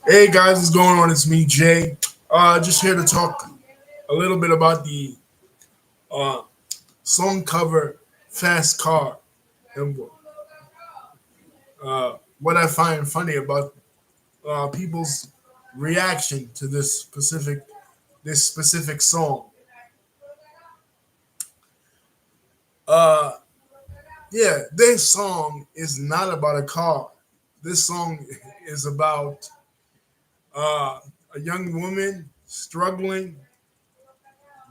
Hey guys, what's going on? It's me, Jay. Just here to talk a little bit about the uh, song cover "Fast Car" and what I find funny about people's reaction to this specific song. Uh, yeah, this song is not about a car. This song is about uh, a young woman struggling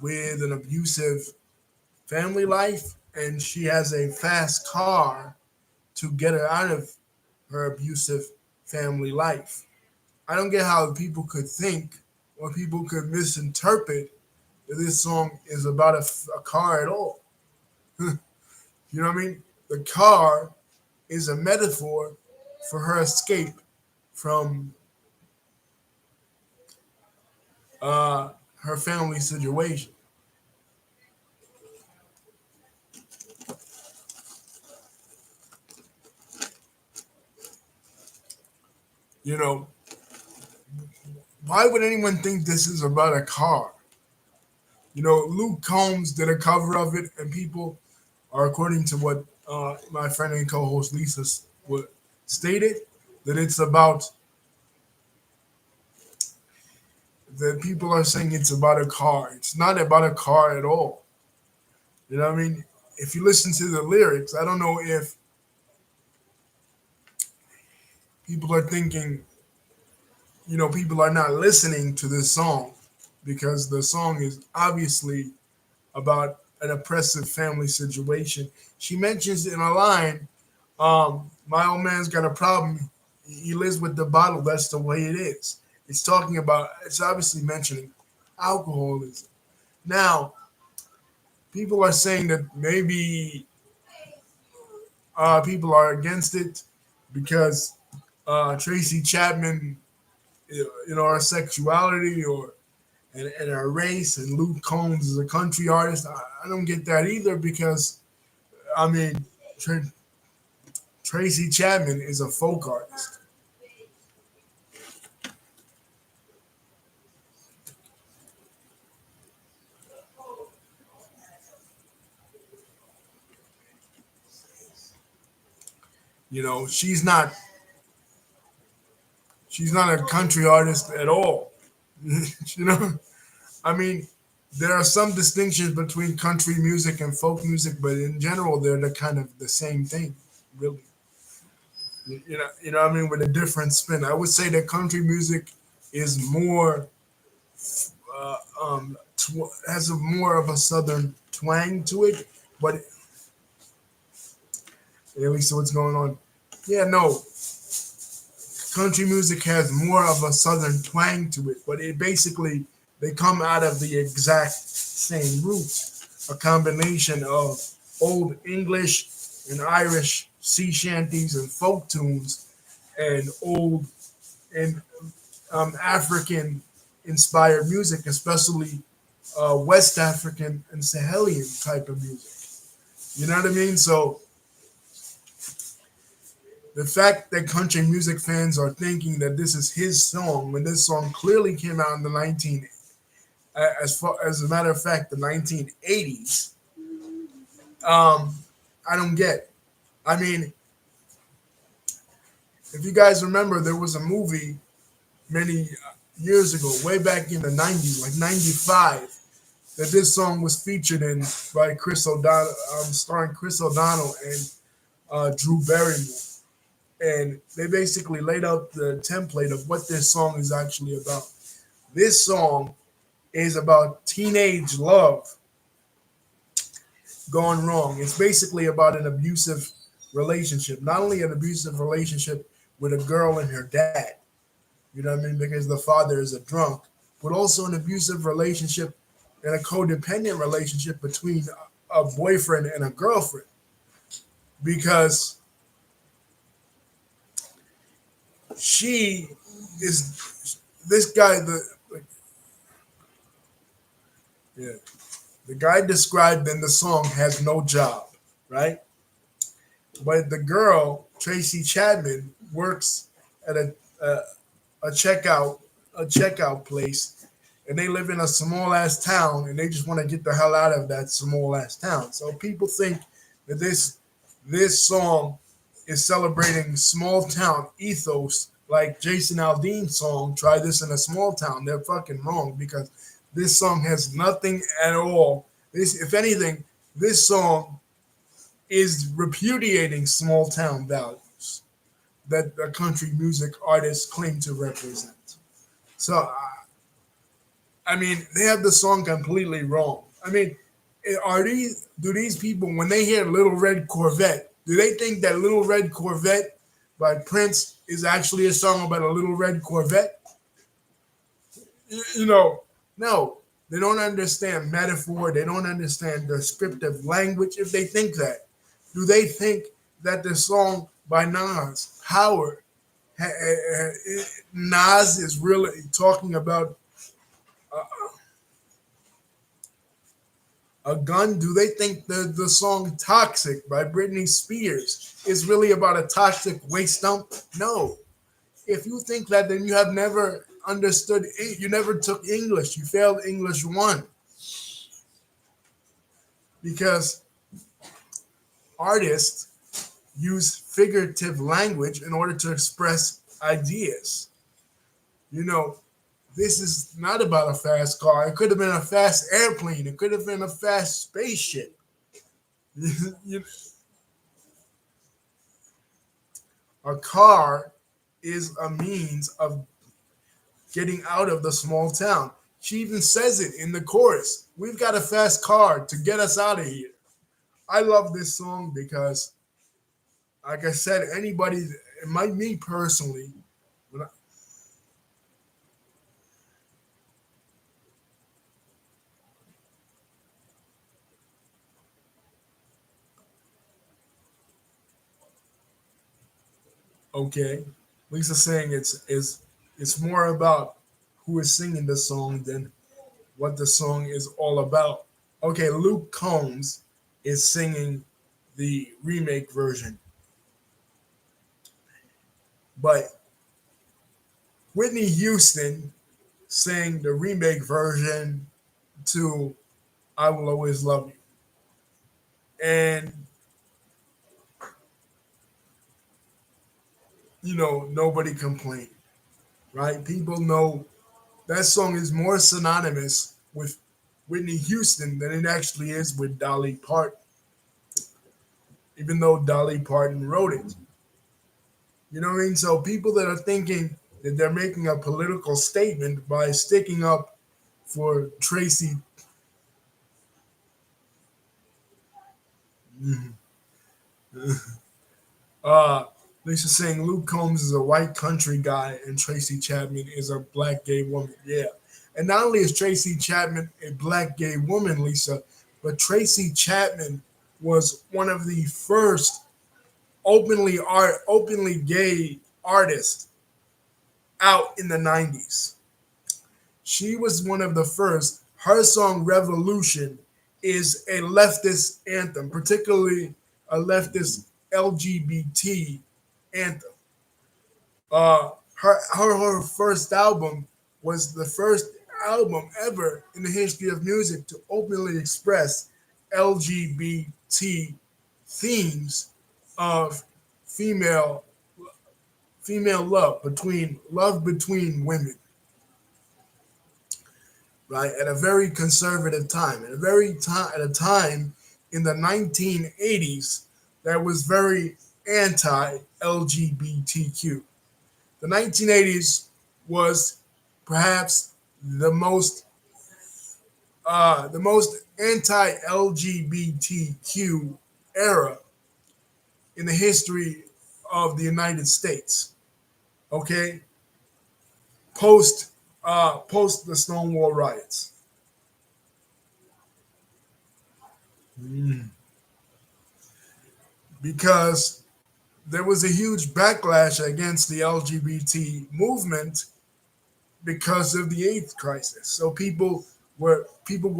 with an abusive family life, and she has a fast car to get her out of her abusive family life. I don't get how people could think or people could misinterpret that this song is about a car at all. You know what I mean? The car is a metaphor for her escape from uh, her family situation. You know, why would anyone think this is about a car? Luke Combs did a cover of it, and people are, according to what my friend and co-host Lisa stated, that it's about that people are saying it's about a car. It's not about a car at all. You know what I mean? If you listen to the lyrics, I don't know if people are thinking, people are not listening to this song because the song is obviously about an oppressive family situation. She mentions in a line, my old man's got a problem. He lives with the bottle. That's the way it is. It's obviously mentioning alcoholism. Now, people are saying that maybe people are against it because Tracy Chapman, her sexuality and her race, and Luke Combs is a country artist. I don't get that either because, I mean, Tracy Chapman is a folk artist. You know, she's not a country artist at all. you know, I mean, there are some distinctions between country music and folk music, but in general, they're the kind of the same thing, really. What I mean, with a different spin. I would say that country music is more has a more of a southern twang to it, but at least what's going on. Yeah, no, country music has more of a southern twang to it, but it basically they come out of the exact same roots, a combination of old English and Irish sea shanties and folk tunes, and old and African inspired music, especially West African and Sahelian type of music. You know what I mean? So the fact that country music fans are thinking that this is his song when this song clearly came out in the 19 as a matter of fact the 1980s, I don't get. I mean, if you guys remember, there was a movie many years ago, way back in the 90s, like 95, that this song was featured in by Chris O'Donnell, starring Chris O'Donnell and Drew Barrymore. And they basically laid out the template of what this song is actually about. This song is about teenage love gone wrong. It's basically about an abusive relationship, not only an abusive relationship with a girl and her dad, you know what I mean, because the father is a drunk, but also an abusive relationship and a codependent relationship between a boyfriend and a girlfriend. Because she is this guy, yeah, the guy described in the song has no job, right? But the girl, Tracy Chapman, works at a, a checkout a checkout place, and they live in a small ass town, and they just want to get the hell out of that small ass town. So people think that this song is celebrating small town ethos, like Jason Aldean's song "Try This in a Small Town." They're fucking wrong because this song has nothing at all. This, if anything, this song is repudiating small town values that the country music artists claim to represent. So, I mean, they have the song completely wrong. I mean, are these do these people when they hear "Little Red Corvette"? Do they think that "Little Red Corvette" by Prince is actually a song about a little red Corvette? You know, no. They don't understand metaphor. They don't understand descriptive language. If they think that, do they think that the song by Nas, Howard, Nas is really talking about a gun? Do they think the song Toxic by Britney Spears is really about a toxic waste dump? No. If you think that, then you have never understood, you never took English. You failed English 1 because artists use figurative language in order to express ideas. You know, this is not about a fast car. It could have been a fast airplane. It could have been a fast spaceship. You- a car is a means of getting out of the small town. She even says it in the chorus. We've got a fast car to get us out of here. I love this song because, like I said, anybody, me personally, when I, okay, Lisa's saying it's more about who is singing the song than what the song is all about. Okay, Luke Combs is singing the remake version, but Whitney Houston sang the remake version to "I Will Always Love You," and nobody complained, right? People know that song is more synonymous with Whitney Houston than it actually is with Dolly Parton, even though Dolly Parton wrote it. You know what I mean? So people that are thinking that they're making a political statement by sticking up for Tracy, uh, Lisa saying Luke Combs is a white country guy and Tracy Chapman is a black gay woman. Yeah. And not only is Tracy Chapman a black gay woman, Lisa, but Tracy Chapman was one of the first openly gay artists out in the 90s. She was one of the first. Her song Revolution is a leftist anthem, particularly a leftist LGBT anthem. Her first album was the first album ever in the history of music to openly express LGBT themes of female female love between women, right? At a very conservative time, at a time in the 1980s that was very anti-LGBTQ. The 1980s was perhaps the most anti-LGBTQ era in the history of the United States. Okay, post the Stonewall riots. Because there was a huge backlash against the LGBT movement because of the AIDS crisis. So people were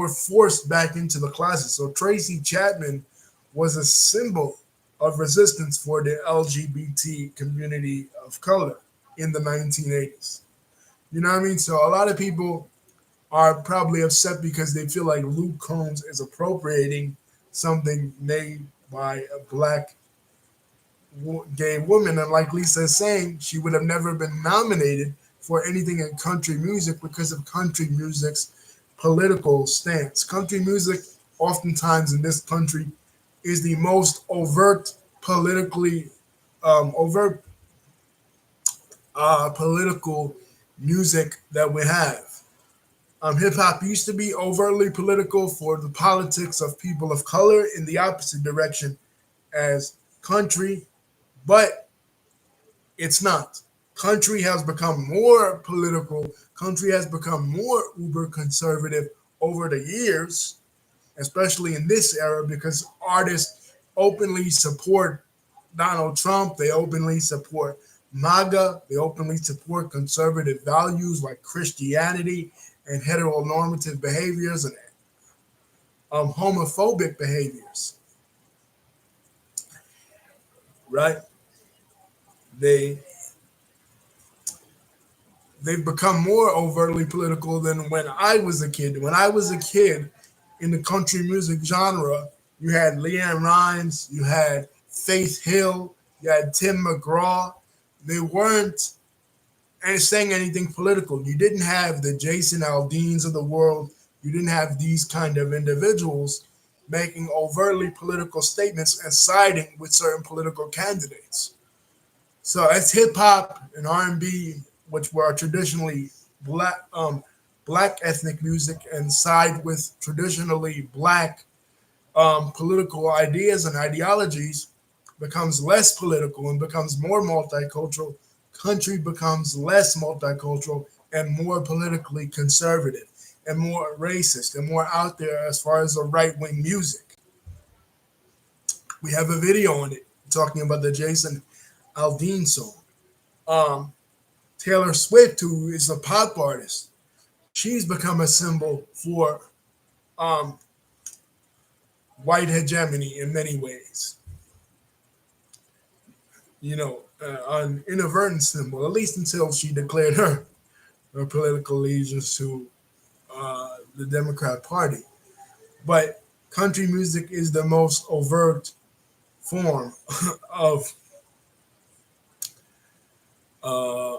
forced back into the closet. So Tracy Chapman was a symbol of resistance for the LGBT community of color in the 1980s. You know what I mean? So a lot of people are probably upset because they feel like Luke Combs is appropriating something made by a black gay woman. And like Lisa is saying, she would have never been nominated for anything in country music because of country music's political stance. Country music, oftentimes in this country, is the most politically overt political music that we have. Hip hop used to be overtly political for the politics of people of color in the opposite direction as country, but it's not. Country has become more political. Country has become more uber conservative over the years, especially in this era, because artists openly support Donald Trump. They openly support MAGA. They openly support conservative values like Christianity and heteronormative behaviors and homophobic behaviors, right? They they've become more overtly political than when I was a kid. When I was a kid in the country music genre, you had Leanne Rhymes, you had Faith Hill, you had Tim McGraw. They weren't saying anything political. You didn't have the Jason Aldeans of the world. You didn't have these kind of individuals making overtly political statements and siding with certain political candidates. So as hip hop and R&B, which were traditionally black ethnic music, and side with traditionally black political ideas and ideologies, becomes less political and becomes more multicultural, country becomes less multicultural and more politically conservative and more racist and more out there as far as the right wing music. We have a video on it talking about the Jason Aldean song. Um, Taylor Swift, who is a pop artist, she's become a symbol for um, white hegemony in many ways. An inadvertent symbol, at least until she declared her political allegiance to the Democrat Party. But country music is the most overt form of uh,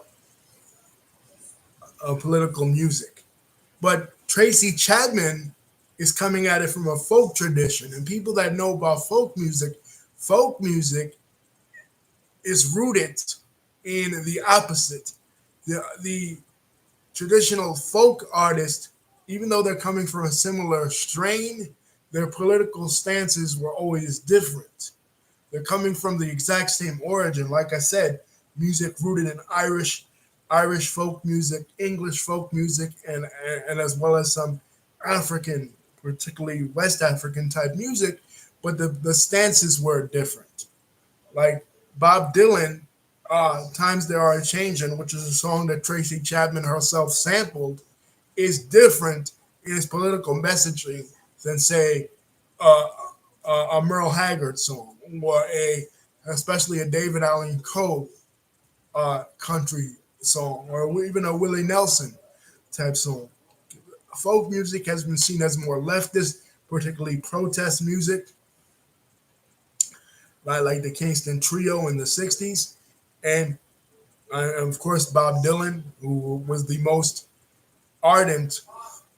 political music. But Tracy Chapman is coming at it from a folk tradition. And people that know about folk music is rooted in the opposite. The traditional folk artists, even though they're coming from a similar strain, their political stances were always different. They're coming from the exact same origin. Like I said, music rooted in Irish folk music, English folk music, and as well as some African, particularly West African type music, but the stances were different. Like Bob Dylan, Times They Are a Changin', which is a song that Tracy Chapman herself sampled, is different in its political messaging than, say, uh, a Merle Haggard song or especially a David Allen Coe country song or even a Willie Nelson type song. Folk music has been seen as more leftist, particularly protest music, right? Like the Kingston Trio in the 60s. And of course, Bob Dylan, who was the most ardent,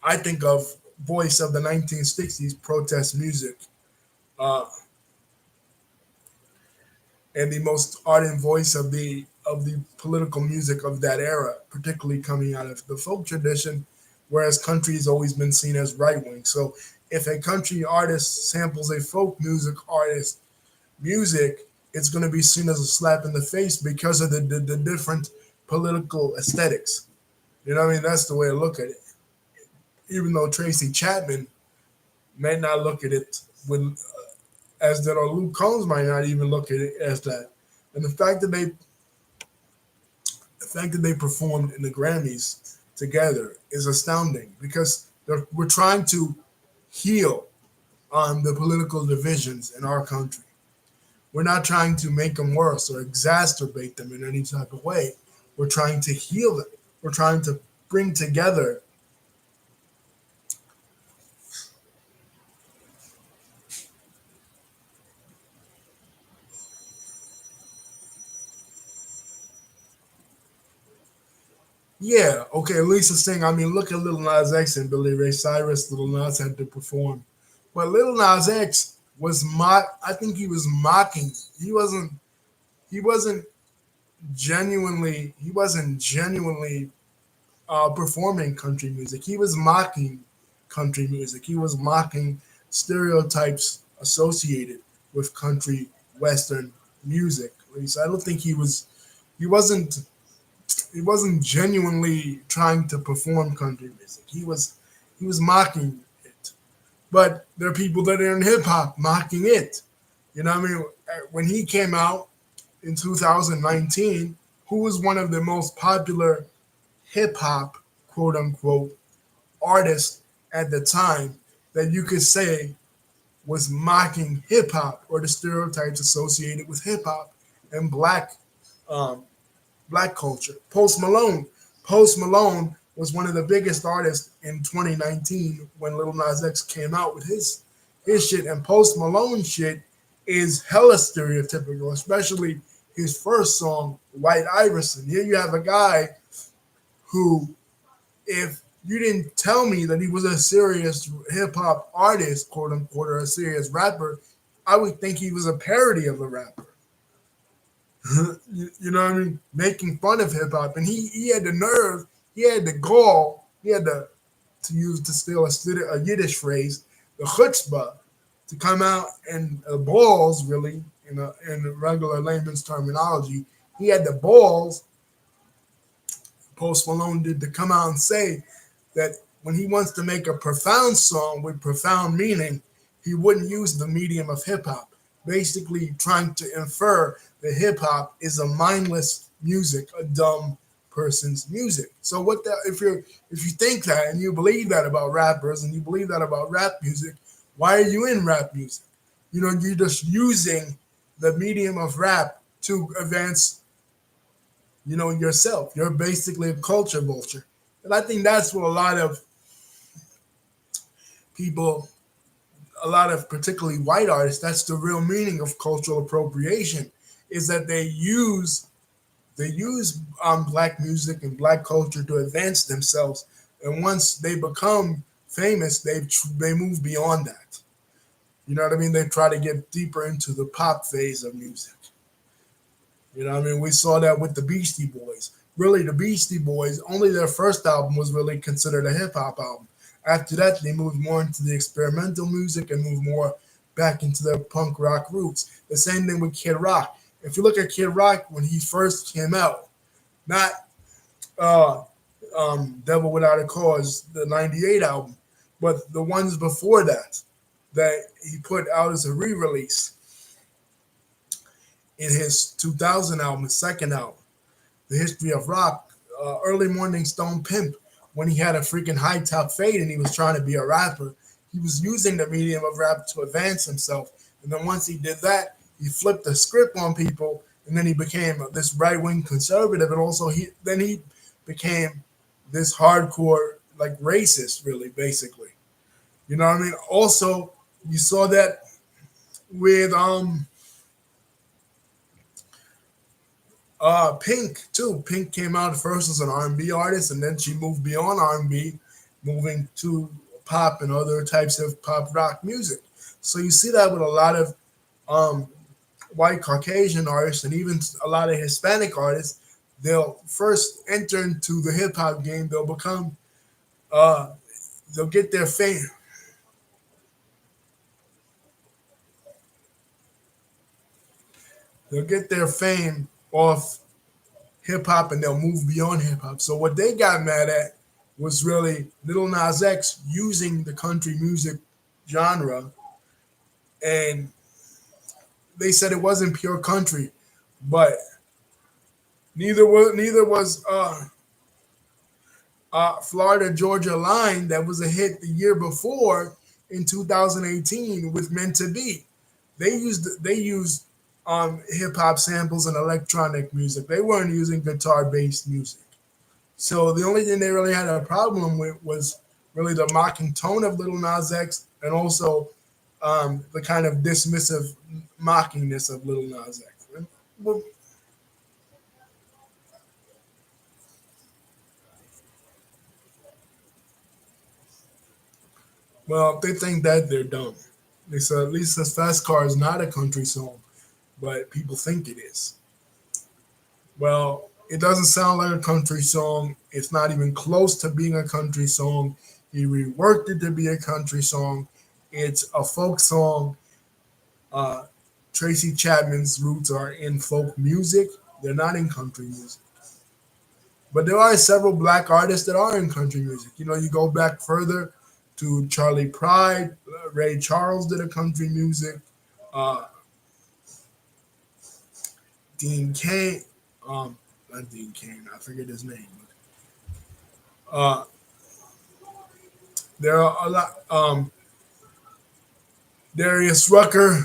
I think, of voice of the 1960s protest music, uh, and the most ardent voice of the political music of that era, particularly coming out of the folk tradition, whereas country has always been seen as right wing. So if a country artist samples a folk music artist music, it's going to be seen as a slap in the face because of the different political aesthetics. You know what I mean? That's the way I look at it. Even though Tracy Chapman may not look at it with as that, or Luke Combs might not even look at it as that. And the fact that they performed in the Grammys together is astounding because we're trying to heal on the political divisions in our country. We're not trying to make them worse or exacerbate them in any type of way. We're trying to heal them. We're trying to bring together. Yeah, okay, Lisa Singh. I mean, look at Little Nas X and Billy Ray Cyrus. Little Nas had to perform, but Little Nas X was mock. I think he was mocking. He wasn't. He wasn't genuinely. He wasn't genuinely performing country music. He was mocking country music. He was mocking stereotypes associated with country western music. At least I don't think he was. He wasn't. He wasn't genuinely trying to perform country music. He was mocking it. But there are people that are in hip hop mocking it. You know what I mean? When he came out in 2019, who was one of the most popular hip hop quote unquote artists at the time that you could say was mocking hip hop or the stereotypes associated with hip hop and um, black culture. Post Malone. Post Malone was one of the biggest artists in 2019 when Lil Nas X came out with his shit. And Post Malone shit is hella stereotypical, especially his first song, White Iverson. Here you have a guy who, if you didn't tell me that he was a serious hip hop artist, quote unquote, or a serious rapper, I would think he was a parody of a rapper. You know what I mean? Making fun of hip hop, and he had the nerve, he had the gall, he had to use to steal a Yiddish phrase, the chutzpah, to come out and balls really in regular layman's terminology. He had the balls. Post Malone did to come out and say that when he wants to make a profound song with profound meaning, he wouldn't use the medium of hip hop, basically trying to infer that hip hop is a mindless music, a dumb person's music. So what the if you think that and you believe that about rappers and you believe that about rap music, why are you in rap music? You know, you're just using the medium of rap to advance, yourself. You're basically a culture vulture. And I think that's what a lot of people, a lot of particularly white artists, that's the real meaning of cultural appropriation, is that they use black music and black culture to advance themselves. And once they become famous, they move beyond that. You know what I mean? They try to get deeper into the pop phase of music. You know what I mean? We saw that with the Beastie Boys. Really, the Beastie Boys, only their first album was really considered a hip hop album. After that, they moved more into the experimental music and moved more back into their punk rock roots. The same thing with Kid Rock. If you look at Kid Rock when he first came out, not uh, Devil Without a Cause, the '98 album, but the ones before that he put out as a re-release in his 2000 album, his second album, The History of Rock, Early Morning Stone Pimp, when he had a freaking high top fade and he was trying to be a rapper, he was using the medium of rap to advance himself. And then once he did that, he flipped the script on people, and then he became this right wing conservative, and also he became this hardcore like racist, really, basically. You know what I mean? Also, you saw that with Pink too. Pink came out first as an R&B artist, and then she moved beyond R&B, moving to pop and other types of pop rock music. So you see that with a lot of um, white Caucasian artists and even a lot of Hispanic artists. They'll first enter into the hip hop game. They'll become uh, they'll get their fame. They'll get their fame off hip hop and they'll move beyond hip hop. So what they got mad at was really Little Nas X using the country music genre, and they said it wasn't pure country, but neither was Florida Georgia Line that was a hit the year before in 2018 with Meant to Be. They used hip hop samples and electronic music. They weren't using guitar based music. So the only thing they really had a problem with was really the mocking tone of Little Nas X, and also the kind of dismissive mockingness of Little Nas X. Well, well, if they think that, they're dumb. They said at least this fast car is not a country song, but people think it is. Well, it doesn't sound like a country song. It's not even close to being a country song. He reworked it to be a country song. It's a folk song. Uh, Tracy Chapman's roots are in folk music. They're not in country music. But there are several black artists that are in country music. You know, you go back further to Charlie Pride, Ray Charles did a country music, uh, Dean Kane, not Dean Kane, I forget his name. Uh, there are a lot. Darius Rucker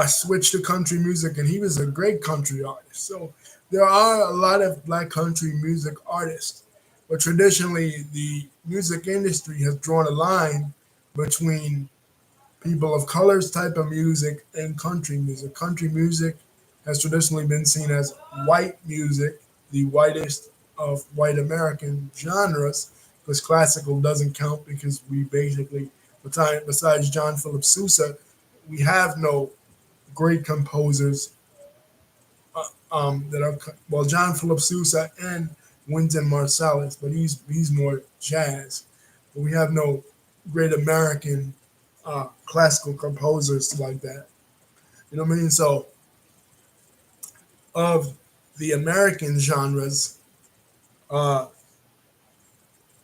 switched to country music, and he was a great country artist. So there are a lot of black country music artists, but traditionally the music industry has drawn a line between people of colors type of music and country music. Country music has traditionally been seen as white music, the whitest of white American genres, because classical doesn't count because we basically, besides John Philip Sousa, we have no great composers that are well, John Philip Sousa and Wynton Marsalis, but he's more jazz. But we have no great American classical composers like that. You know what I mean? So of the American genres, uh,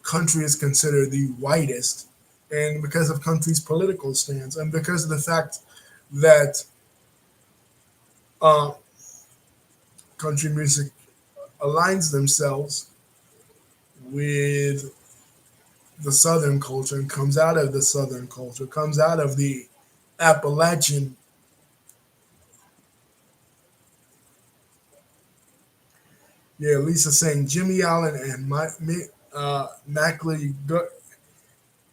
country is considered the whitest, and because of country's political stance, and because of the fact that uh, country music aligns themselves with the Southern culture and comes out of the Southern culture, comes out of the Appalachian. Yeah, Lisa saying Jimmy Allen and Mackley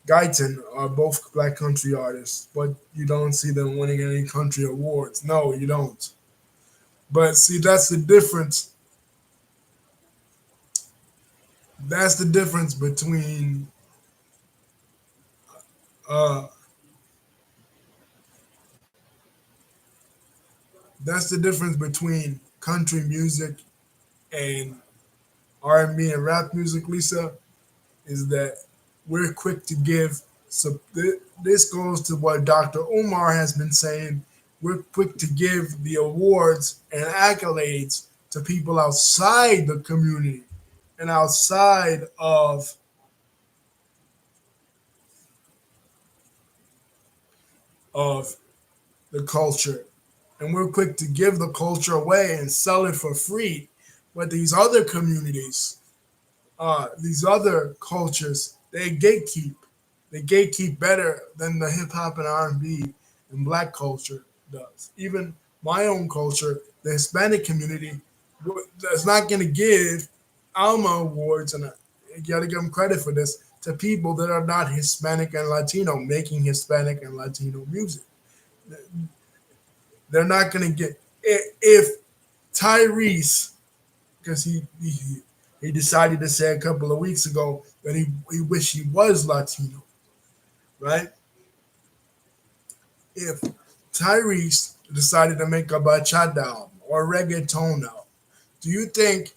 Guyton are both black country artists, but you don't see them winning any country awards. No, you don't. But see, that's the difference. That's the difference between uh, country music and R&B and rap music, Lisa, is that we're quick to give. So this goes to what Dr. Umar has been saying. We're quick to give the awards and accolades to people outside the community and outside of the culture. And we're quick to give the culture away and sell it for free. But these other communities, these other cultures, they gatekeep. They gatekeep better than the hip hop and R&B and black culture does. Even my own culture, the Hispanic community, is not going to give Alma awards, and you got to give them credit for this, to people that are not Hispanic and Latino making Hispanic and Latino music. They're not going to get if Tyrese, because he decided to say a couple of weeks ago that he wished he was Latino, right? If Tyrese decided to make a bachata album or a reggaeton album, do you think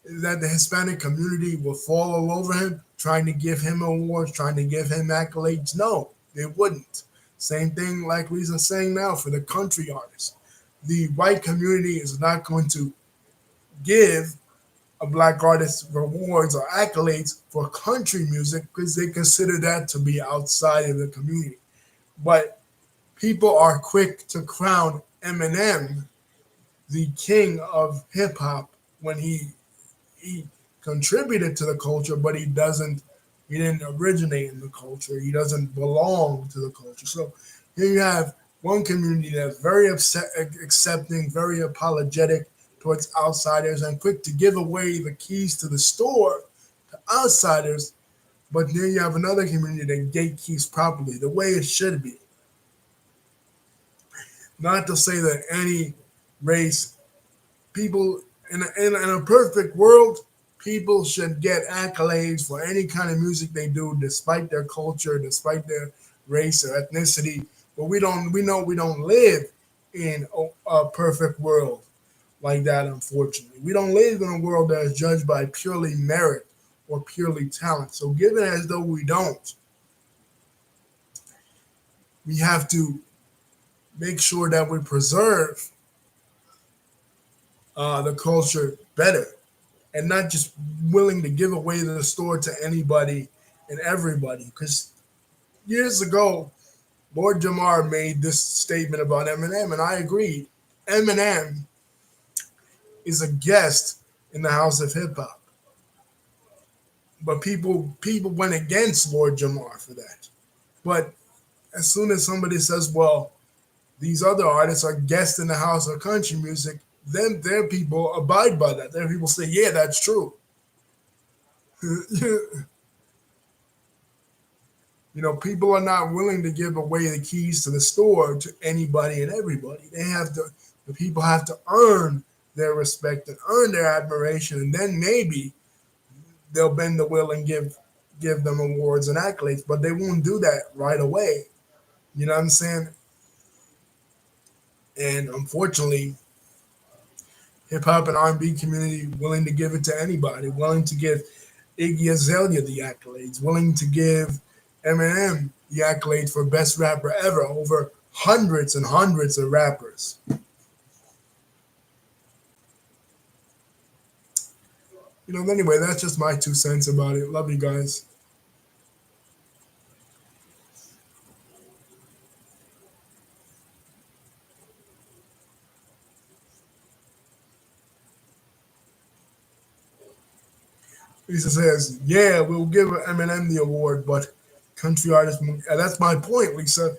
that the Hispanic community will fall all over him, trying to give him awards, trying to give him accolades? No, they wouldn't. Same thing like Lisa's saying now for the country artists. The white community is not going to give a black artist rewards or accolades for country music because they consider that to be outside of the community. But people are quick to crown Eminem the king of hip hop when he contributed to the culture, but he didn't originate in the culture. He doesn't belong to the culture. So here you have one community that's very accepting, very apologetic towards outsiders, and quick to give away the keys to the store to outsiders. But then you have another community that gatekeeps properly, the way it should be. Not to say that any race, people in a perfect world, people should get accolades for any kind of music they do, despite their culture, despite their race or ethnicity. But we know we don't live in a perfect world like that. Unfortunately, we don't live in a world that is judged by purely merit or purely talent. So, given as though we don't, we have to make sure that we preserve the culture better and not just willing to give away the store to anybody and everybody. Because years ago, Lord Jamar made this statement about Eminem, and I agreed. Eminem is a guest in the house of hip hop, but people went against Lord Jamar for that. But as soon as somebody says, "Well, these other artists are guests in the house of country music," then their people abide by that. Their people say, "Yeah, that's true." People are not willing to give away the keys to the store to anybody and everybody. The people have to earn their respect and earn their admiration, and then maybe they'll bend the will and give them awards and accolades. But they won't do that right away. You know what I'm saying? And unfortunately, hip hop and R&B community willing to give it to anybody, willing to give Iggy Azalea the accolades, willing to give Eminem the accolades for best rapper ever over hundreds and hundreds of rappers. Anyway, that's just my 2 cents about it. Love you guys. Lisa says, "Yeah, we'll give Eminem the award, but country artists." That's my point, Lisa.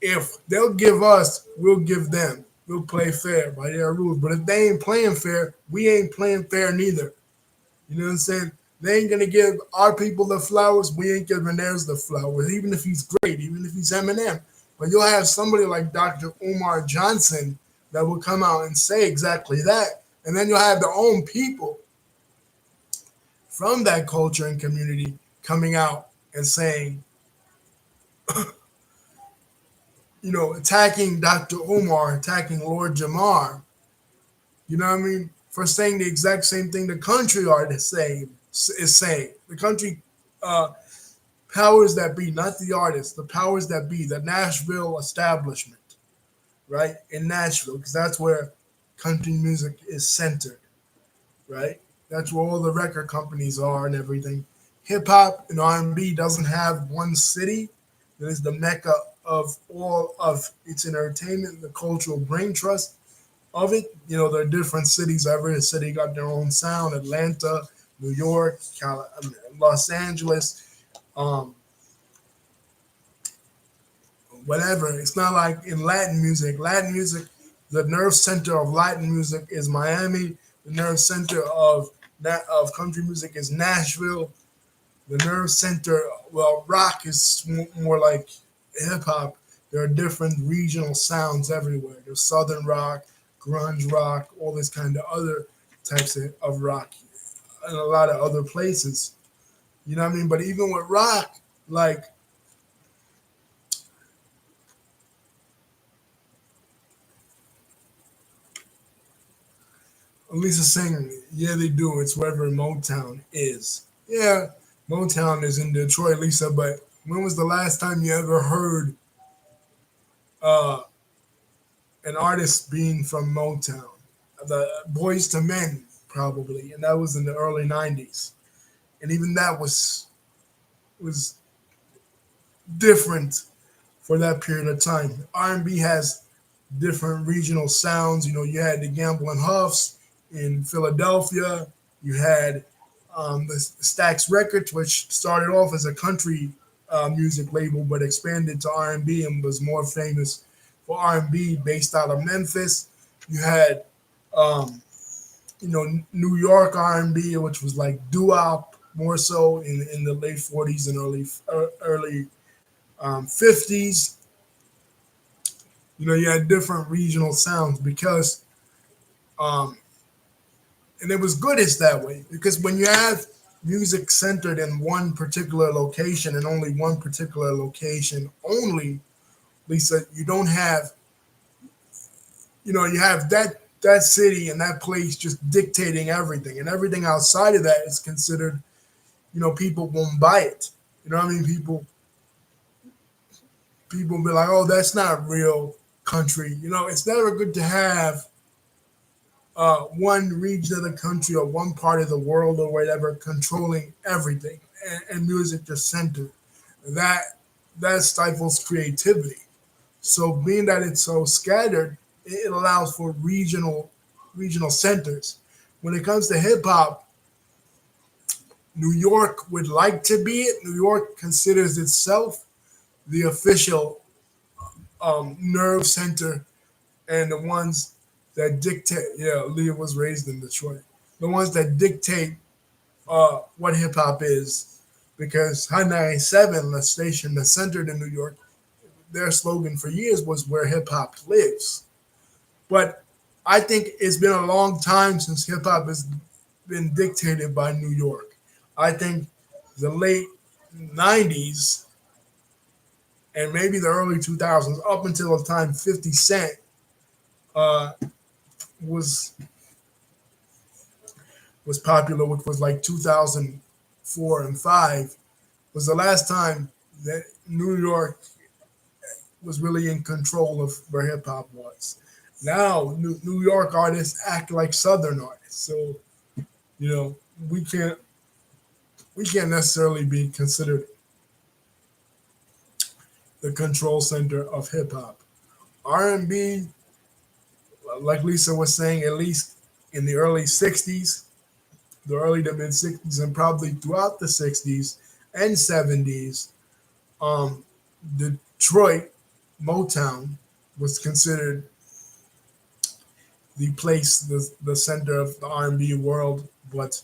If they'll give us, we'll give them. We'll play fair by their rules. But if they ain't playing fair, we ain't playing fair neither. You know what I'm saying? They ain't gonna give our people the flowers. We ain't giving theirs the flowers. Even if he's great, even if he's Eminem. But you'll have somebody like Dr. Umar Johnson that will come out and say exactly that. And then you'll have their own people from that culture and community coming out and saying, attacking Dr. Umar, attacking Lord Jamar, you know what I mean, for saying the exact same thing the country artist is saying. The country powers that be, not the artists, the powers that be, the Nashville establishment, right? In Nashville, because that's where country music is centered, right? That's where all the record companies are and everything. Hip hop and R&B doesn't have one city that is the mecca of all of its entertainment, the cultural brain trust of it. There are different cities. Every city got their own sound. Atlanta, New York, Los Angeles, um, whatever. It's not like in Latin music. Latin music, the nerve center of Latin music is Miami. The nerve center of country music is Nashville. The nerve center, well, rock is more like hip hop. There are different regional sounds everywhere. There's southern rock, grunge rock, all this kind of other types of rock in a lot of other places. You know what I mean? But even with rock, like Lisa saying, yeah, they do. It's wherever Motown is. Yeah, Motown is in Detroit, Lisa. But when was the last time you ever heard uh, an artist being from Motown? The Boys to Men, probably, and that was in the early '90s. And even that was different for that period of time. R&B has different regional sounds. You had the Gamble and Huffs in Philadelphia. You had the Stax Records, which started off as a country music label, but expanded to R&B and was more famous for R&B based out of Memphis. You had um, New York R&B, which was like doo-wop more so in the late 40s and early 50s. You had different regional sounds because um, and it was good it's that way because when you have music centered in one particular location and only one particular location only, Lisa, you don't have, you have that city and that place just dictating everything, and everything outside of that is considered, people won't buy it. You know what I mean? People be like, oh, that's not real country. It's never good to have one region of the country or one part of the world or whatever controlling everything, and music just center that that stifles creativity. So being that it's so scattered, it allows for regional centers. When it comes to hip hop, New York would like to be it. New York considers itself the official nerve center, and the ones that dictate. Yeah, Leah was raised in Detroit. The ones that dictate what hip hop is, because Hot 97, the station that's centered in New York, their slogan for years was "Where hip hop lives." But I think it's been a long time since hip hop has been dictated by New York. I think the late '90s and maybe the early 2000s, up until the time 50 Cent uh, was was popular, which was like 2004 and five, was the last time that New York was really in control of where hip hop was. Now, New York artists act like Southern artists, so you know we can't we can't necessarily be considered the control center of hip hop. R&B, like Lisa was saying, at least in the early '60s, the early to mid '60s, and probably throughout the '60s and '70s, um, Detroit Motown was considered the center of the R&B world. But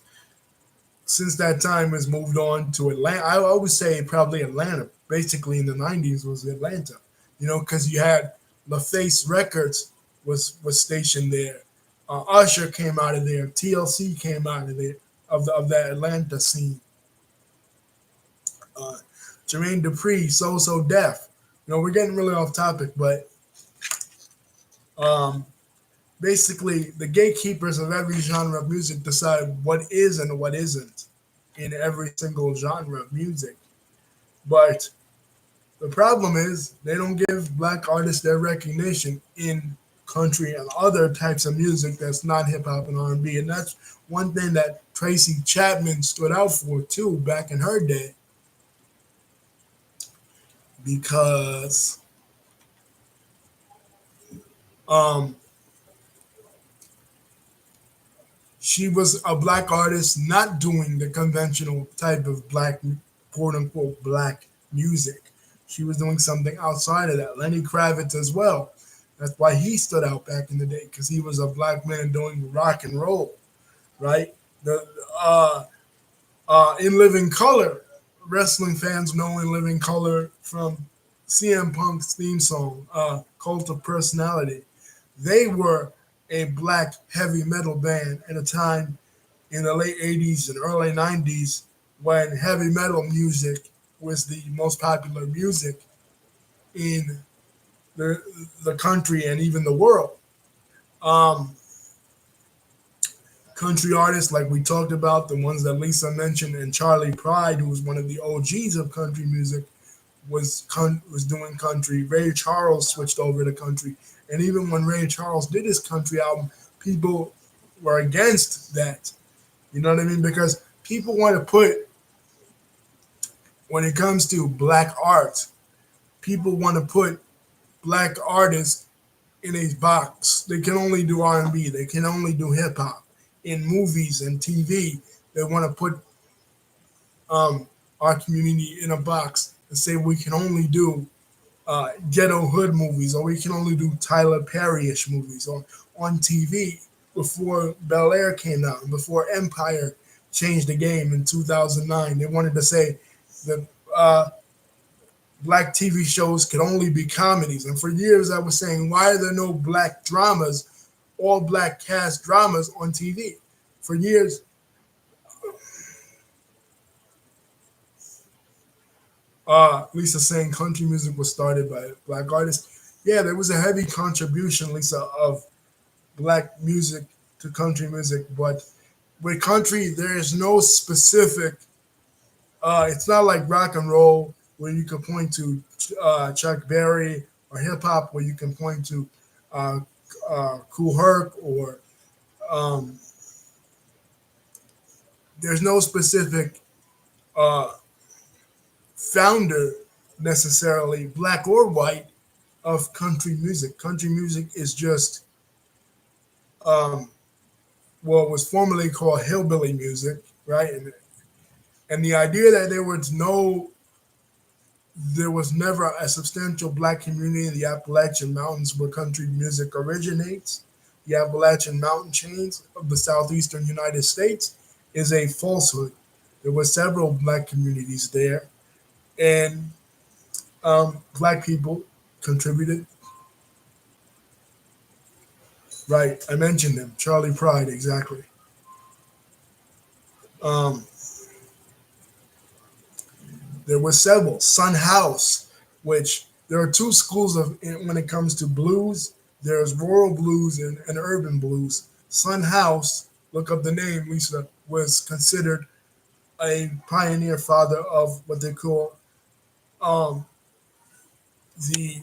since that time has moved on to Atlanta, I would say probably Atlanta. Basically, in the '90s was Atlanta, because you had LaFace Records was stationed there. Usher came out of there. TLC came out of there of that Atlanta scene. Uh, Jermaine Dupri, So Def. We're getting really off topic, but um, basically the gatekeepers of every genre of music decide what is and what isn't in every single genre of music. But the problem is they don't give black artists their recognition in country and other types of music that's not hip hop and R&B, and that's one thing that Tracy Chapman stood out for too back in her day, because um, she was a black artist not doing the conventional type of black, quote unquote, black music. She was doing something outside of that. Lenny Kravitz as well. That's why he stood out back in the day, because he was a black man doing rock and roll, right? The In Living Color, wrestling fans know In Living Color from CM Punk's theme song, Cult of Personality. They were a black heavy metal band at a time in the late '80s and early '90s when heavy metal music was the most popular music in the country and even the world. Um, Country artists like we talked about, the ones that Lisa mentioned, and Charlie Pride, who was one of the OGs of country music, was doing country. Ray Charles switched over to country, and even when Ray Charles did his country album, people were against that. You know what I mean? Because people want to put, when it comes to black art, people want to put black artists in a box. They can only do R&B. They can only do hip hop. In movies and TV, they want to put our community in a box and say we can only do ghetto hood movies, or we can only do Tyler Perry-ish movies on TV before Bel Air came out and before Empire changed the game in 2009. They wanted to say that black TV shows could only be comedies. And for years, I was saying, why are there no black dramas, all black cast dramas on TV? For years, Lisa saying country music was started by black artists. Yeah, there was a heavy contribution, Lisa, of black music to country music, but with country, there is no specific. It's not like rock and roll where you can point to Chuck Berry, or hip hop where you can point to uh, Kool Herc, or um, there's no specific uh, founder necessarily, black or white, of country music. Country music is just um, what was formerly called hillbilly music, right? And the idea that there was never a substantial black community in the Appalachian Mountains where country music originates, the Appalachian Mountain chains of the southeastern United States, is a falsehood. There were several black communities there, and black people contributed. Right, I mentioned them. Charlie Pride, exactly. Um, there were several. Son House, which there are two schools of when it comes to blues. There's rural blues and urban blues. Son House, look up the name, Lisa, was considered a pioneer father of what they call um, the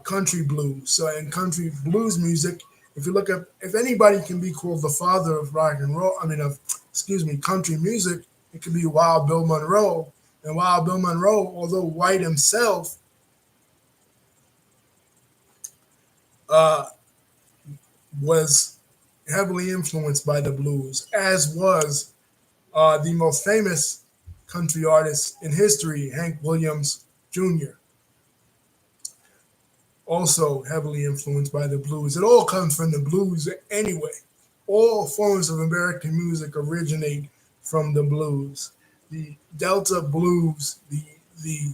country blues. So in country blues music, if you look at if anybody can be called the father of rock and roll, I mean of excuse me, country music, it could be Wild Bill Monroe. And Wild Bill Monroe, although white himself, uh, was heavily influenced by the blues, as was the most famous country artist in history, Hank Williams Jr., also heavily influenced by the blues. It all comes from the blues anyway. All forms of American music originate from the blues. The Delta blues, the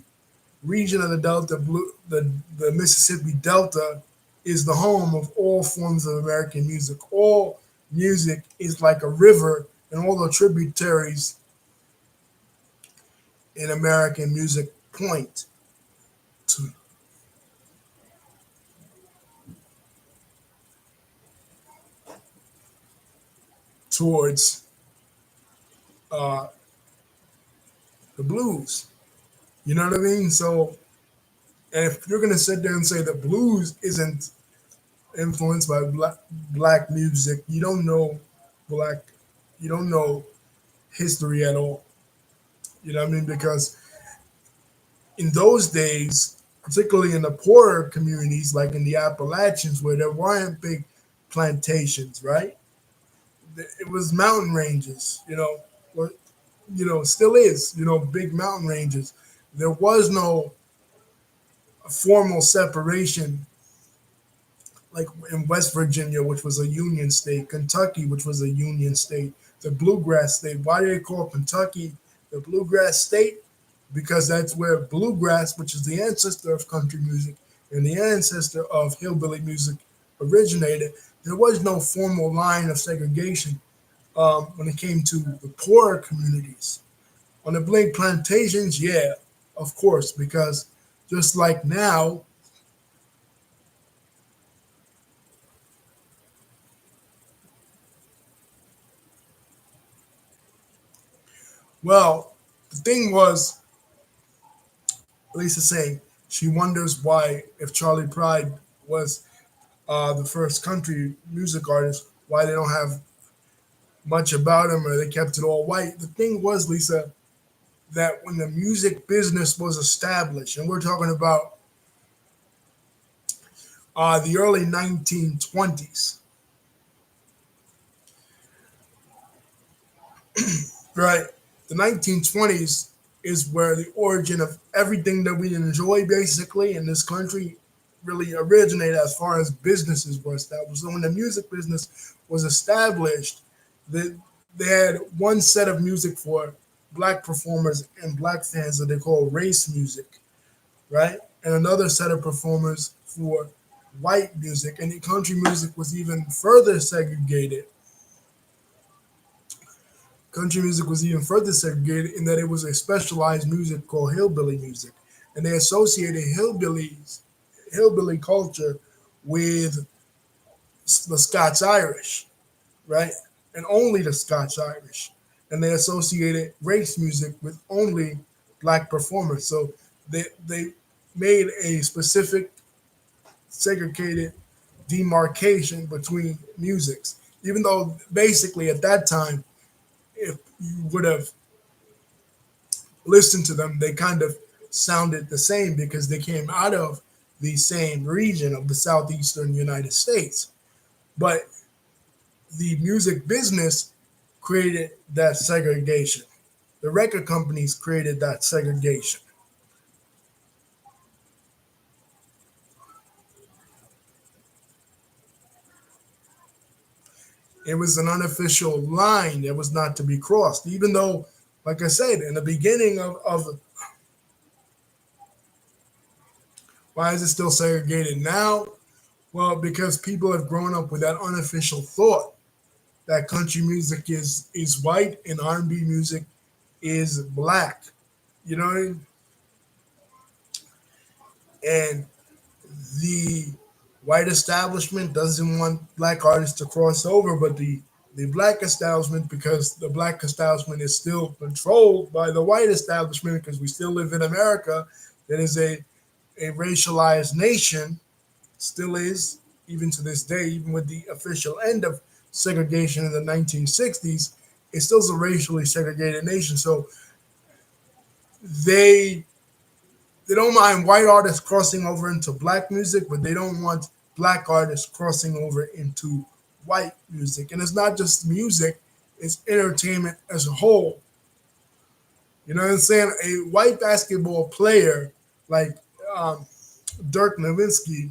region of the Delta blue, the Mississippi Delta is the home of all forms of American music. All music is like a river, and all the tributaries in American music point to, towards uh, the blues. You know what I mean? So, and if you're gonna sit there and say that blues isn't influenced by black music, you don't know black, you don't know history at all. You know what I mean? Because in those days, particularly in the poorer communities, like in the Appalachians, where there weren't big plantations, right? It was mountain ranges, or still is, big mountain ranges. There was no formal separation like in West Virginia, which was a Union state, Kentucky, which was a Union state, the Bluegrass state. Why do they call Kentucky the Bluegrass state? Because that's where bluegrass, which is the ancestor of country music and the ancestor of hillbilly music, originated. There was no formal line of segregation when it came to the poorer communities. On the big plantations, yeah, of course, because just like now, well, the thing was, Lisa saying she wonders why, if Charlie Pride was the first country music artist, why they don't have much about him or they kept it all white. The thing was, Lisa, that when the music business was established, and we're talking about the early 1920s, right? The 1920s is where the origin of everything that we enjoy basically in this country really originated as far as businesses were established. So when the music business was established, the, they had one set of music for black performers and black fans that they call race music, right? And another set of performers for white music. And the country music was even further segregated. Country music was even further segregated in that it was a specialized music called hillbilly music. And they associated hillbilly culture with the Scots Irish, right? And only the Scots Irish. And they associated race music with only black performers. So they made a specific segregated demarcation between musics. Even though basically at that time, if you would have listened to them, they kind of sounded the same because they came out of the same region of the southeastern United States. But the music business created that segregation. The record companies created that segregation. It was an unofficial line that was not to be crossed, even though, like I said, in the beginning of why is it still segregated now? Well, because people have grown up with that unofficial thought that country music is white and R&B music is black. You know what I mean? And the white establishment doesn't want black artists to cross over, but the black establishment, because the black establishment is still controlled by the white establishment, because we still live in America, that is a racialized nation, still is, even to this day, even with the official end of segregation in the 1960s, it still is a racially segregated nation. So they they don't mind white artists crossing over into black music, but they don't want black artists crossing over into white music. And it's not just music, it's entertainment as a whole. You know what I'm saying? A white basketball player like um, Dirk Nowitzki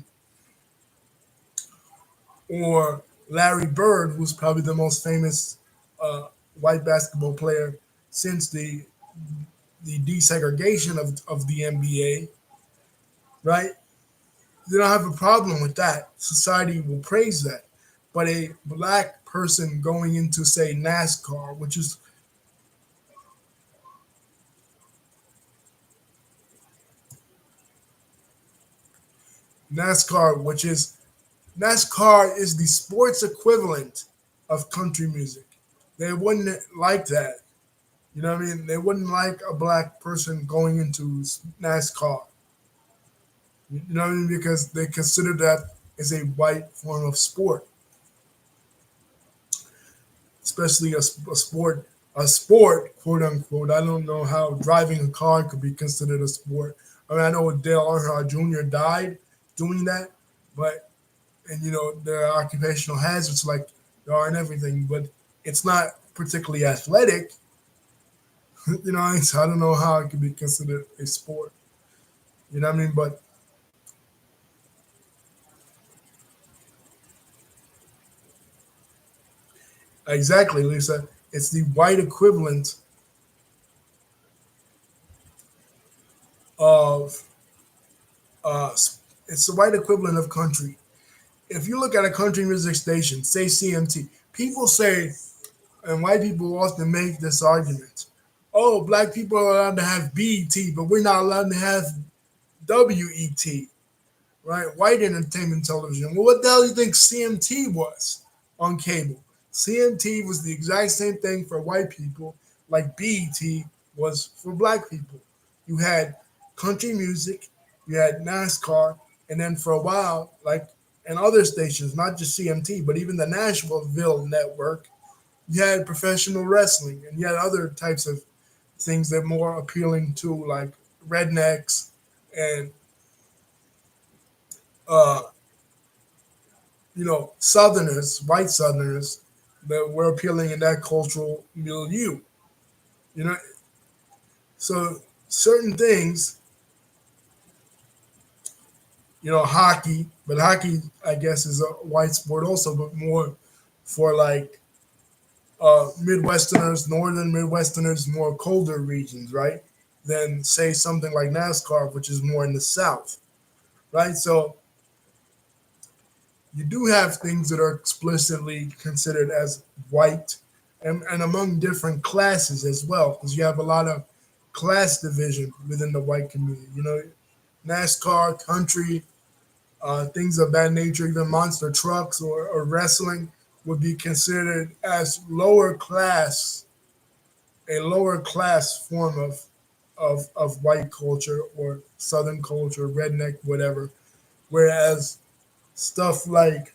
or Larry Bird, who's probably the most famous white basketball player since the desegregation of the NBA, right? They don't have a problem with that. Society will praise that. But a black person going into, say, NASCAR, which is NASCAR is the sports equivalent of country music. They wouldn't like that. You know what I mean? They wouldn't like a black person going into NASCAR. You know what I mean? Because they consider that as a white form of sport, especially a sport, quote unquote. I don't know how driving a car could be considered a sport. I mean, I know Dale Earnhardt Jr. died doing that, but and there are occupational hazards like there are in everything, but it's not particularly athletic. So I don't know how it could be considered a sport. You know what I mean? But exactly, Lisa, it's the white equivalent of uh, it's the white equivalent of country. If you look at a country music station, say CMT, people say, and white people often make this argument: "Oh, black people are allowed to have BET, but we're not allowed to have WET." Right? White entertainment television. Well, what the hell do you think CMT was on cable? CMT was the exact same thing for white people, like BET was for black people. You had country music, you had NASCAR, and then for a while, like in other stations, not just CMT, but even the Nashville network, you had professional wrestling, and you had other types of things that are more appealing to like rednecks and uh, Southerners, white Southerners, that were appealing in that cultural milieu. You know, So certain things, hockey, but hockey, I guess, is a white sport also, but more for like Midwesterners, northern Midwesterners, more colder regions, right? Than say something like NASCAR, which is more in the South, right? So you do have things that are explicitly considered as white and among different classes as well, because you have a lot of class division within the white community. NASCAR, country, things of that nature, even monster trucks or wrestling would be considered as a lower class form of white culture or southern culture, redneck, whatever. Whereas stuff like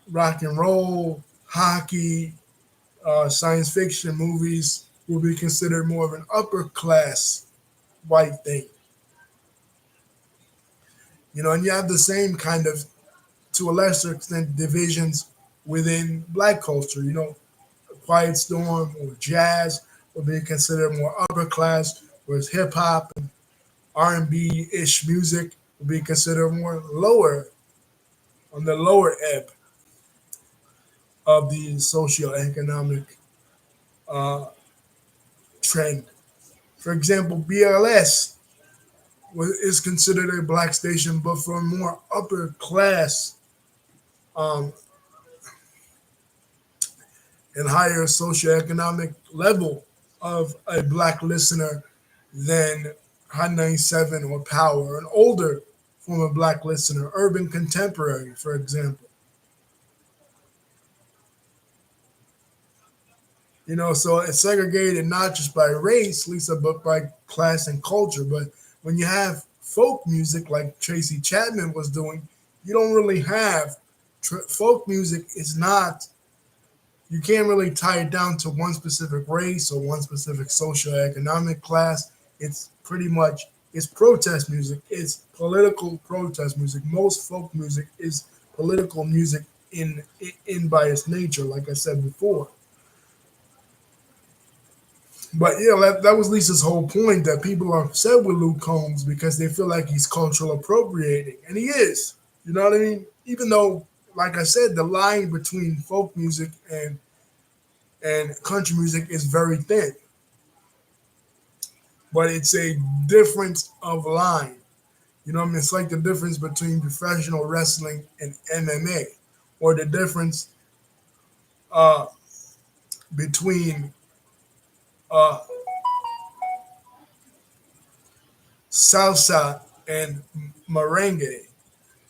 rock and roll, hockey, science fiction movies will be considered more of an upper class white thing. And you have the same kind of, to a lesser extent, divisions within black culture. Quiet Storm or jazz will be considered more upper class, whereas hip hop and R&B ish music will be considered more lower, on the lower ebb of the socioeconomic uh, trend. For example, BLS is considered a black station, but for a more upper class um, and higher socioeconomic level of a black listener than Hot 97 or Power, an older form of black listener, urban contemporary, for example. So it's segregated not just by race, Lisa, but by class and culture. But when you have folk music like Tracy Chapman was doing, you don't really have folk music. Is not You can't really tie it down to one specific race or one specific socioeconomic class. It's pretty much it's protest music. It's political protest music. Most folk music is political music in by its nature, like I said before. But yeah, that was Lisa's whole point, that people are upset with Luke Combs because they feel like he's cultural appropriating, and he is. You know what I mean? Even though, like I said, the line between folk music and country music is very thin, but it's a difference of line. You know what I mean? It's like the difference between professional wrestling and MMA, or the difference uh, between uh, salsa and merengue.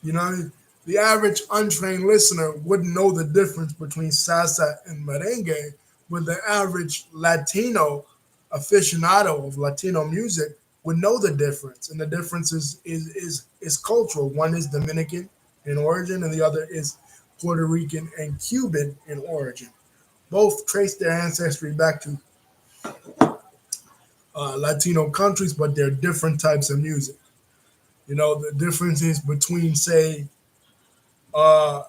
You know, the average untrained listener wouldn't know the difference between salsa and merengue, but the average Latino aficionado of Latino music would know the difference. And the difference is cultural. One is Dominican in origin, and the other is Puerto Rican and Cuban in origin. Both trace their ancestry back to Latino countries, but they're different types of music. The differences between, say, uh,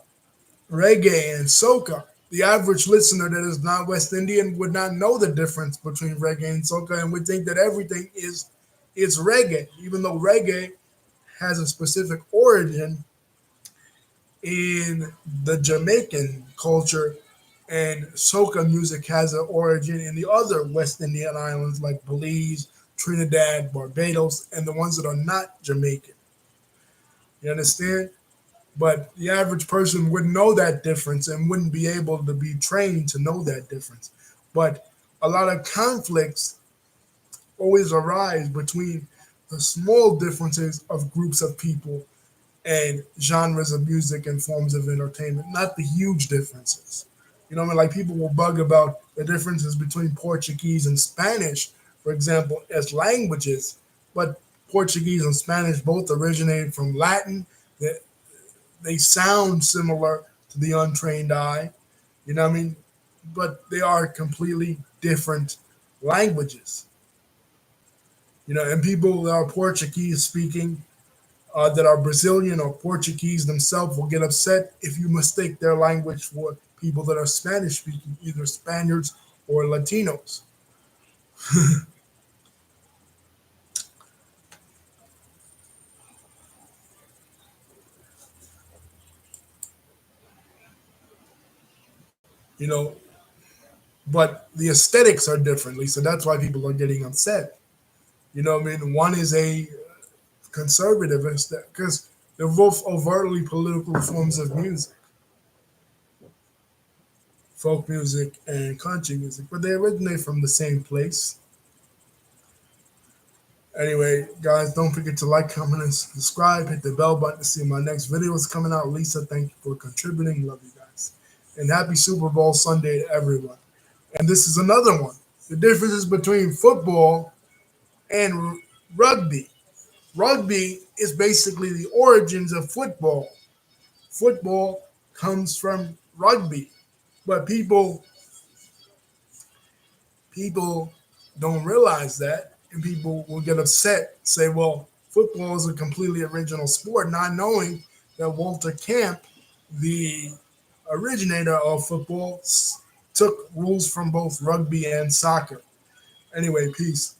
reggae and soca. The average listener that is not West Indian would not know the difference between reggae and soca and would think that everything is reggae, even though reggae has a specific origin in the Jamaican culture, and soca music has an origin in the other West Indian islands like Belize, Trinidad, Barbados, and the ones that are not Jamaican. You understand? But the average person wouldn't know that difference and wouldn't be able to be trained to know that difference. But a lot of conflicts always arise between the small differences of groups of people and genres of music and forms of entertainment, not the huge differences. You know what I mean? Like, people will bug about the differences between Portuguese and Spanish, for example, as languages, but Portuguese and Spanish both originated from Latin. They sound similar to the untrained eye, you know what I mean? But they are completely different languages, and people that are Portuguese speaking, that are Brazilian or Portuguese themselves, will get upset if you mistake their language for people that are Spanish speaking, either Spaniards or Latinos. you know, but the aesthetics are differently, so that's why people are getting upset. You know what I mean? One is a conservative because they're both overtly political forms of music, folk music and country music, but they originate from the same place. Anyway, guys, don't forget to like, comment, and subscribe. Hit the bell button to see my next videos coming out. Lisa, thank you for contributing. Love you guys. And happy Super Bowl Sunday to everyone. And this is another one. The differences between football and rugby. Rugby is basically the origins of football. Football comes from rugby. But people don't realize that, and people will get upset, say, well, football is a completely original sport, not knowing that Walter Camp, the originator of football, took rules from both rugby and soccer. Anyway, peace.